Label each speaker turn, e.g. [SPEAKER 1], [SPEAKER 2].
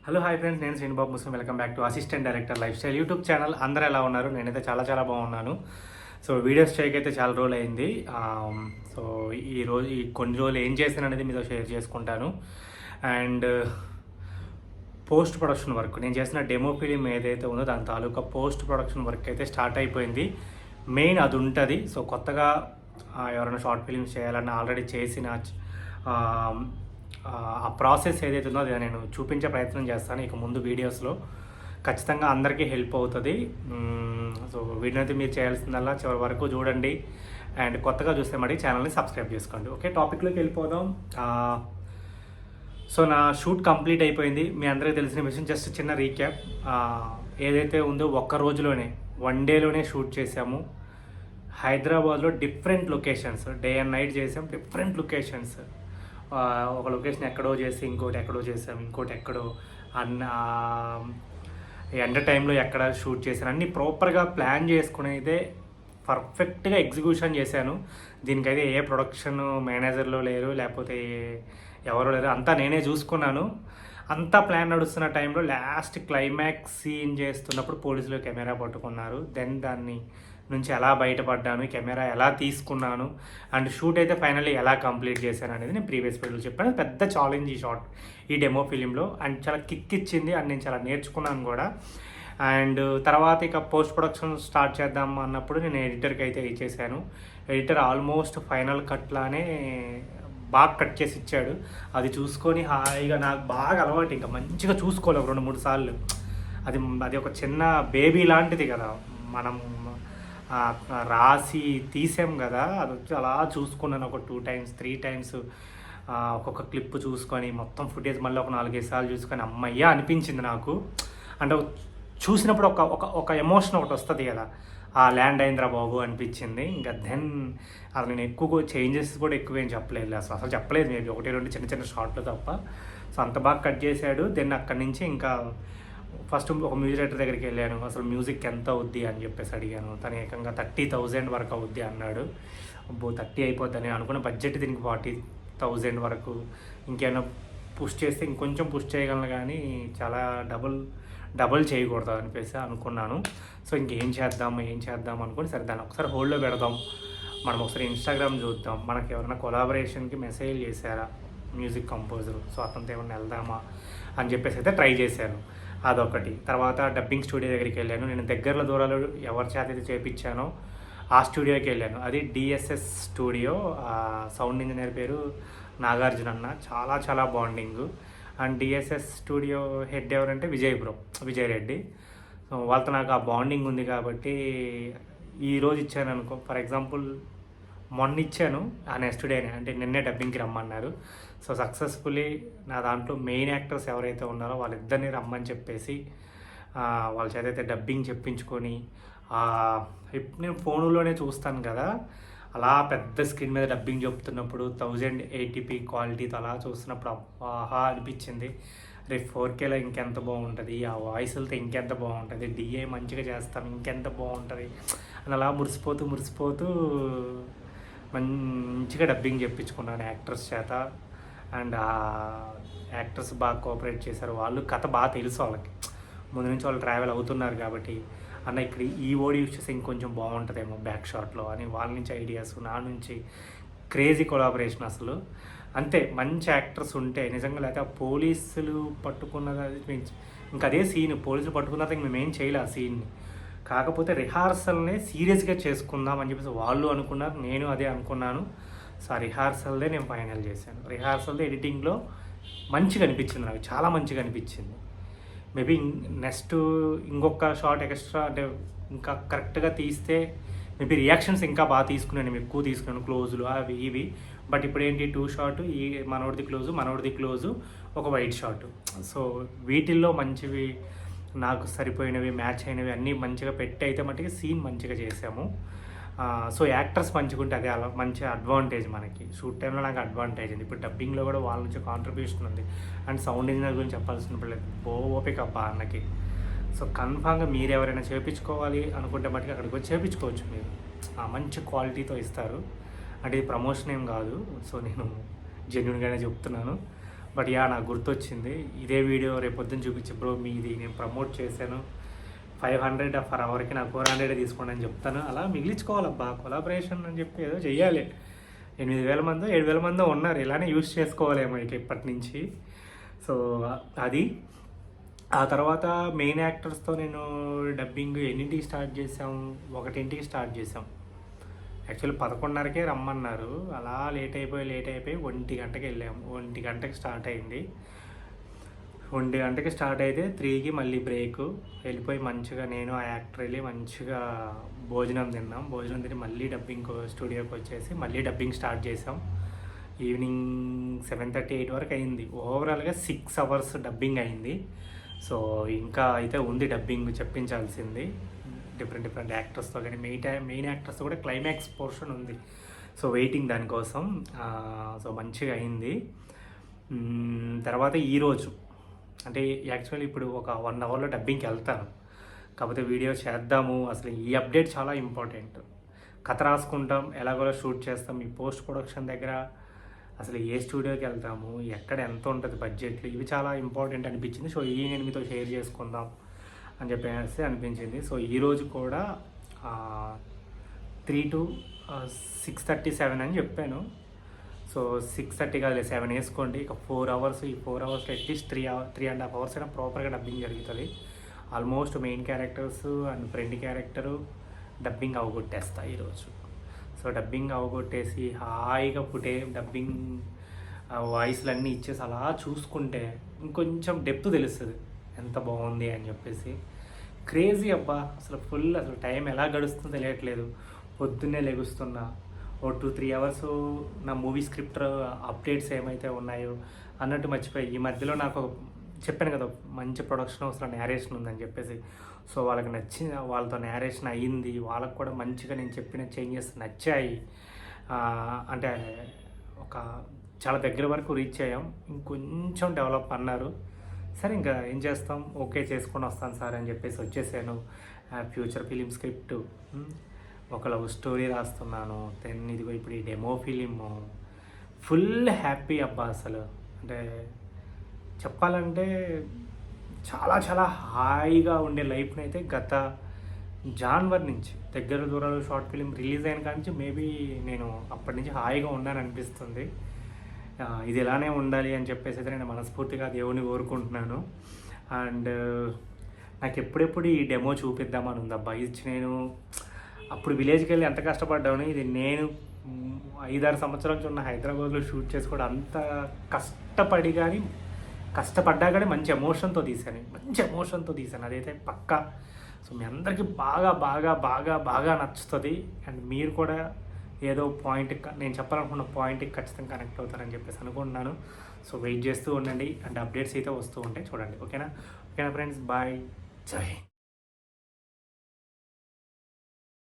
[SPEAKER 1] Hello hi friends, నేను శ్రీనిబాబు ముస్లిం. Welcome back to assistant director life style YouTube channel. అందరూ ఎలా ఉన్నారు? నేనైతే చాలా చాలా బాగున్నాను. సో వీడియోస్ చేయకైతే చాలా రోజులు అయింది. సో ఈ కొన్ని రోజులు ఏం చేశాను అనేది మీతో షేర్ చేసుకుంటాను. అండ్ పోస్ట్ ప్రొడక్షన్ వర్క్, నేను చేసిన డెమో ఫిలిం ఏదైతే ఉందో దాని తాలూకా పోస్ట్ ప్రొడక్షన్ వర్క్ అయితే స్టార్ట్ అయిపోయింది. మెయిన్ అది ఉంటుంది. సో కొత్తగా ఎవరైనా షార్ట్ ఫిలిమ్స్ చేయాలన్నా ఆల్రెడీ చేసిన ఆ ప్రాసెస్ ఏదైతే ఉందో అది నేను చూపించే ప్రయత్నం చేస్తాను ఇక ముందు వీడియోస్లో. ఖచ్చితంగా అందరికీ హెల్ప్ అవుతుంది. సో వీడియో అయితే మీరు చేయాల్సిందల్లా చివరి వరకు చూడండి. అండ్ కొత్తగా చూస్తే మరి ఛానల్ని సబ్స్క్రైబ్ చేసుకోండి. ఓకే, టాపిక్లోకి వెళ్ళిపోదాం. సో నా షూట్ కంప్లీట్ అయిపోయింది. మీ అందరికీ తెలిసిన విషయం, జస్ట్ చిన్న రీక్యాప్. ఏదైతే ఉందో ఒక్క రోజులోనే, 1 డేలోనే షూట్ చేసాము. హైదరాబాద్లో different locations, day and night చేసాం. డిఫరెంట్ లొకేషన్స్, ఒక లొకేషన్ ఎక్కడో చేసి ఇంకోటి ఎక్కడో చేసాం, ఇంకోటి ఎక్కడో ఎండ టైంలో ఎక్కడ షూట్ చేశాను, అన్నీ ప్రాపర్గా ప్లాన్ చేసుకుని అయితే పర్ఫెక్ట్గా ఎగ్జిక్యూషన్ చేశాను. దీనికైతే ఏ ప్రొడక్షన్ మేనేజర్లో లేరు, లేకపోతే ఎవరు లేరు, అంతా నేనే చూసుకున్నాను. అంతా ప్లాన్ నడుస్తున్న టైంలో లాస్ట్ క్లైమాక్స్ సీన్ చేస్తున్నప్పుడు పోలీసులు కెమెరా పట్టుకున్నారు. దెన్ దాన్ని నుంచి ఎలా బయటపడ్డాను, కెమెరా ఎలా తీసుకున్నాను, అండ్ షూట్ అయితే ఫైనల్లీ ఎలా కంప్లీట్ చేశాను అనేది నేను ప్రీవియస్ వీడియోలో చెప్పాను. పెద్ద ఛాలెంజ్ ఈ షార్ట్, ఈ డెమో ఫిలింలో. అండ్ చాలా కిక్ ఇచ్చింది, అండ్ నేను చాలా నేర్చుకున్నాను కూడా. అండ్ తర్వాత ఇక పోస్ట్ ప్రొడక్షన్ స్టార్ట్ చేద్దాం అన్నప్పుడు నేను ఎడిటర్కి అయితే ఇచ్చేసాను. ఎడిటర్ ఆల్మోస్ట్ ఫైనల్ కట్లానే బాగా కట్ చేసి ఇచ్చాడు. అది చూసుకొని హాయిగా, నాకు బాగా అలవాటు, ఇంకా మంచిగా చూసుకోవాలి ఒక 2-3 సార్లు. అది ఒక చిన్న బేబీ లాంటిది కదా, మనం రాసి తీసాం కదా, అది వచ్చి అలా చూసుకున్నాను ఒక 2 టైమ్స్ 3 టైమ్స్. ఒక్కొక్క క్లిప్ చూసుకొని మొత్తం ఫుటేజ్ మళ్ళీ ఒక 4-5 సార్లు చూసుకొని అమ్మయ్య అనిపించింది నాకు. అంటే చూసినప్పుడు ఒక ఎమోషన్ ఒకటి వస్తుంది కదా, ఆ ల్యాండ్ అయిందిరా బాబు అనిపించింది. ఇంకా దెన్ అది నేను ఎక్కువ చేంజెస్ కూడా ఎక్కువ ఏం చెప్పలేదు, అసలు చెప్పలేదు. మేబీ 1-2 చిన్న చిన్న షార్ట్లు తప్ప. సో అంత బాగా కట్ చేశాడు. దెన్ అక్కడి నుంచి ఇంకా ఫస్ట్ ఒక మ్యూజిక్ డైరెక్టర్ దగ్గరికి వెళ్ళాను. అసలు మ్యూజిక్ ఎంత అవుద్ది అని చెప్పేసి అడిగాను. తను ఏకంగా 30,000 వరకు అవుద్ది అన్నాడు. అబ్బో 30 అయిపోద్దని అనుకున్న. బడ్జెట్ దీనికి 40,000 వరకు. ఇంకేమైనా పుష్ చేస్తే ఇంకొంచెం పుష్ చేయగలను, కానీ చాలా డబుల్ చేయకూడదు అనిపేసి అనుకున్నాను. సో ఇంకేం చేద్దాం అనుకుని, సరే దాన్ని ఒకసారి హోల్డ్లో పెడదాం, మనం ఒకసారి ఇన్స్టాగ్రామ్ చూద్దాం, మనకి ఎవరైనా కొలాబరేషన్కి మెసేజ్ చేశారా మ్యూజిక్ కంపోజర్, సో అతనితో ఏమైనా వెళ్దామా అని చెప్పేసి అయితే ట్రై చేశాను. అదొకటి. తర్వాత డబ్బింగ్ స్టూడియో దగ్గరికి వెళ్ళాను. నేను దగ్గరలో దూరాలు ఎవరి చేత అయితే చేయించానో ఆ స్టూడియోకి వెళ్ళాను. అది డిఎస్ఎస్ స్టూడియో. సౌండ్ ఇంజనీర్ పేరు నాగార్జున అన్న. చాలా చాలా bonding. And DSS studio head ఎవరంటే విజయ్ రెడ్డి. సో వాళ్ళతో నాకు ఆ బాండింగ్ ఉంది కాబట్టి ఈరోజు ఇచ్చాను అనుకో, ఫర్ ఎగ్జాంపుల్ మొన్న ఇచ్చాను ఆ నెక్స్ట్ డేనే, అంటే నిన్నే డబ్బింగ్కి రమ్మన్నారు. సో సక్సెస్ఫుల్లీ నా దాంట్లో మెయిన్ యాక్టర్స్ ఎవరైతే ఉన్నారో వాళ్ళిద్దరిని రమ్మని చెప్పేసి వాళ్ళ చేత అయితే డబ్బింగ్ చెప్పించుకొని, నేను ఫోన్లోనే చూస్తాను కదా, అలా పెద్ద స్క్రీన్ మీద డబ్బింగ్ చెప్తున్నప్పుడు 1080p క్వాలిటీతో అలా చూస్తున్నప్పుడు ఆహా అనిపించింది. రేపు 4Kలో ఇంకెంత బాగుంటుంది, ఆ వాయిస్లతో ఇంకెంత బాగుంటుంది, డిఏ మంచిగా చేస్తాం ఇంకెంత బాగుంటుంది అని అలా మురిసిపోతూ మంచిగా డబ్బింగ్ చెప్పించుకున్నాను యాక్టర్స్ చేత. అండ్ ఆ యాక్టర్స్ బాగా కోఆపరేట్ చేశారు. వాళ్ళు కథ బాగా తెలుసు వాళ్ళకి, ముందు నుంచి వాళ్ళు ట్రావెల్ అవుతున్నారు కాబట్టి, అన్న ఇక్కడ ఈ ఓడి యూస్ చేస్తే ఇంకొంచెం బాగుంటుందేమో బ్యాక్ షాట్లో అని వాళ్ళ నుంచి ఐడియాస్, నా నుంచి క్రేజీ కొలాబరేషన్. అసలు అంతే, మంచి యాక్టర్స్ ఉంటే నిజంగా. లేకపోతే పోలీసులు పట్టుకున్నది ఇంకా అదే సీన్, పోలీసులు పట్టుకున్నది ఇంక మేమేం చేయలే ఆ సీన్ని. కాకపోతే రిహార్సల్నే సీరియస్గా చేసుకుందాం అని చెప్పేసి వాళ్ళు అనుకున్నారు, నేను అదే అనుకున్నాను. సో ఆ రిహార్సల్దే నేను ఫైనల్ చేశాను. రిహార్సల్దే ఎడిటింగ్లో మంచిగా అనిపించింది, నాకు చాలా మంచిగా అనిపించింది. మేబీ నెక్స్ట్ ఇంకొక షార్ట్ ఎక్స్ట్రా, అంటే ఇంకా కరెక్ట్గా తీస్తే మేబీ రియాక్షన్స్ ఇంకా బాగా తీసుకున్నాను, ఎక్కువ తీసుకున్నాను, క్లోజులు అవి ఇవి. బట్ ఇప్పుడు ఏంటి, 2 షాట్, ఈ మనోడిది క్లోజు, ఒక వైట్ షాట్. సో వీటిల్లో మంచివి నాకు సరిపోయినవి, మ్యాచ్ అయినవి అన్నీ మంచిగా పెట్టి అయితే మట్టుకి సీన్ మంచిగా చేసాము. సో యాక్టర్స్ మంచిగా ఉంటే అదే అలా మంచి అడ్వాంటేజ్ మనకి. షూట్ టైంలో నాకు అడ్వాంటేజ్ ఉంది. ఇప్పుడు డబ్బింగ్లో కూడా వాళ్ళ నుంచి కాంట్రిబ్యూషన్ ఉంది. అండ్ సౌండ్ ఇంజనీర్ గురించి చెప్పాల్సిన పర్లేదు, ఓపిక అబ్బా అన్నకి. సో కన్ఫామ్గా మీరు ఎవరైనా చేయించుకోవాలి అనుకుంటే మట్టుకు అక్కడికి వచ్చి చేయించుకోవచ్చు మీరు. మంచి క్వాలిటీతో ఇస్తారు. అంటే ఇది ప్రమోషన్ ఏం కాదు, సో నేను జెన్యున్గానే చెప్తున్నాను. బట్ నాకు గుర్తొచ్చింది ఇదే వీడియో రేపు పొద్దున్న చూపించి బ్రో మీది నేను ప్రమోట్ చేశాను 500 ఫర్ అవర్కి నాకు 400 తీసుకోండి అని చెప్తాను. అలా మిగిలించుకోవాలబ్బా కొలాబరేషన్ అని చెప్పి ఏదో చెయ్యాలి. 8,000 మందో 7,000 మందో ఉన్నారు, ఇలానే యూస్ చేసుకోవాలేమో ఇక ఇప్పటి నుంచి. సో అది ఆ తర్వాత మెయిన్ యాక్టర్స్తో నేను డబ్బింగ్ ఎన్నింటికి స్టార్ట్ చేసాం, 1ంటికి స్టార్ట్ చేసాం. యాక్చువల్లీ 11:30కే రమ్మన్నారు, అలా లేట్ అయిపోయి 1 గంటకి వెళ్ళాము. 1 గంటకి స్టార్ట్ అయింది. 1 గంటకి స్టార్ట్ అయితే 3కి మళ్ళీ బ్రేక్ వెళ్ళిపోయి మంచిగా నేను ఆ యాక్టర్ వెళ్ళి మంచిగా భోజనం తిన్నాం. భోజనం తిని మళ్ళీ డబ్బింగ్ స్టూడియోకి వచ్చేసి మళ్ళీ డబ్బింగ్ స్టార్ట్ చేసాం. ఈవినింగ్ 7:30, 8 వరకు అయింది. ఓవరాల్గా 6 అవర్స్ డబ్బింగ్ అయింది. సో ఇంకా అయితే ఉంది డబ్బింగ్ చెప్పించాల్సింది డిఫరెంట్ యాక్టర్స్తో, కానీ మెయిన్ యాక్టర్స్తో కూడా క్లైమాక్స్ పోర్షన్ ఉంది. సో వెయిటింగ్ దానికోసం. సో మంచిగా అయింది. తర్వాత ఈరోజు అంటే యాక్చువల్లీ ఇప్పుడు ఒక 1 అవర్లో డబ్బింగ్కి వెళ్తాను, కాకపోతే వీడియో చేద్దాము. అసలు ఈ అప్డేట్ చాలా ఇంపార్టెంట్. కథ రాసుకుంటాం, ఎలాగోలా షూట్ చేస్తాం. ఈ పోస్ట్ ప్రొడక్షన్ దగ్గర అసలు ఏ స్టూడియోకి వెళ్తాము, ఎక్కడ ఎంత ఉంటుంది బడ్జెట్లు, ఇవి చాలా ఇంపార్టెంట్ అనిపించింది. సో ఈ నేను మీతో షేర్ చేసుకుందాం అని చెప్పేసి అనిపించింది. సో ఈరోజు కూడా 3 to 6:37 అని చెప్పాను. సో 6:30 కాదు 7 వేసుకోండి. ఇక 4 అవర్స్. ఈ 4 అవర్స్లో అట్లీస్ట్ 3.5 అవర్స్ అయినా ప్రాపర్గా డబ్బింగ్ జరుగుతుంది. Almost main characters and friend character dubbing అవగొట్టేస్తా ఈరోజు. సో డబ్బింగ్ అవగొట్టేసి హాయిగా డబ్బింగ్ వాయిస్లు అన్నీ ఇచ్చేసి అలా చూసుకుంటే ఇంకొంచెం డెప్త్ తెలుస్తుంది ఎంత బాగుంది అని చెప్పేసి. క్రేజీ అబ్బా, అసలు టైం ఎలా గడుస్తుందో తెలియట్లేదు. పొద్దున్నే లెగుస్తున్నా, 2-3 అవర్స్ నా మూవీ స్క్రిప్ట్ అప్డేట్స్ ఏమైతే ఉన్నాయో అన్నట్టు మర్చిపోయి. ఈ మధ్యలో నాకు చెప్పాను కదా మంచి ప్రొడక్షన్ హౌస్లో నేరేషన్ ఉందని చెప్పేసి. సో వాళ్ళతో నేరేషన్ అయ్యింది. వాళ్ళకు కూడా మంచిగా నేను చెప్పిన చేంజెస్ నచ్చాయి. అంటే ఒక చాలా దగ్గర వరకు రీచ్ అయ్యాం. ఇంకొంచెం డెవలప్ అన్నారు. సరే ఇంకా ఏం చేస్తాం, ఓకే చేసుకొని వస్తాను సార్ అని చెప్పేసి వచ్చేసాను. ఫ్యూచర్ ఫిలిం స్క్రిప్ట్, ఒక లవ్ స్టోరీ రాస్తున్నాను. దెన్ ఇదిగో ఇప్పుడు ఈ డెమో ఫిలిము. ఫుల్ హ్యాపీ అబ్బా. అసలు అంటే చెప్పాలంటే చాలా చాలా హాయిగా ఉండే లైఫ్ని అయితే గత జాన్వరి నుంచి దగ్గర దూరాలు షార్ట్ ఫిలిం రిలీజ్ అయిన కాడి నుంచి మేబీ నేను అప్పటి నుంచి హాయిగా ఉన్నాను అనిపిస్తుంది. ఇది ఇలానే ఉండాలి అని చెప్పేసి అయితే నేను మనస్ఫూర్తిగా దేవుని కోరుకుంటున్నాను. అండ్ నాకు ఎప్పుడెప్పుడు ఈ డెమో చూపిద్దామని ఉందబ్బా. ఇది నేను అప్పుడు విలేజ్కి వెళ్ళి ఎంత కష్టపడ్డాను. ఇది నేను 5-6 సంవత్సరాల నుంచి ఉన్న హైదరాబాద్లో షూట్ చేసుకోవడం అంత కష్టపడ్డా కానీ మంచి ఎమోషన్తో తీశాను. అదైతే పక్కా. సో మీ అందరికీ బాగా బాగా బాగా బాగా నచ్చుతుంది. అండ్ మీరు కూడా ఏదో పాయింట్ నేను చెప్పాలనుకున్న పాయింట్కి ఖచ్చితంగా కనెక్ట్ అవుతారని చెప్పేసి అనుకుంటున్నాను. సో వెయిట్ చేస్తూ ఉండండి. అండ్ అప్డేట్స్ అయితే వస్తూ ఉంటాయి చూడండి. ఓకేనా ఫ్రెండ్స్, బాయ్, జై హింద్.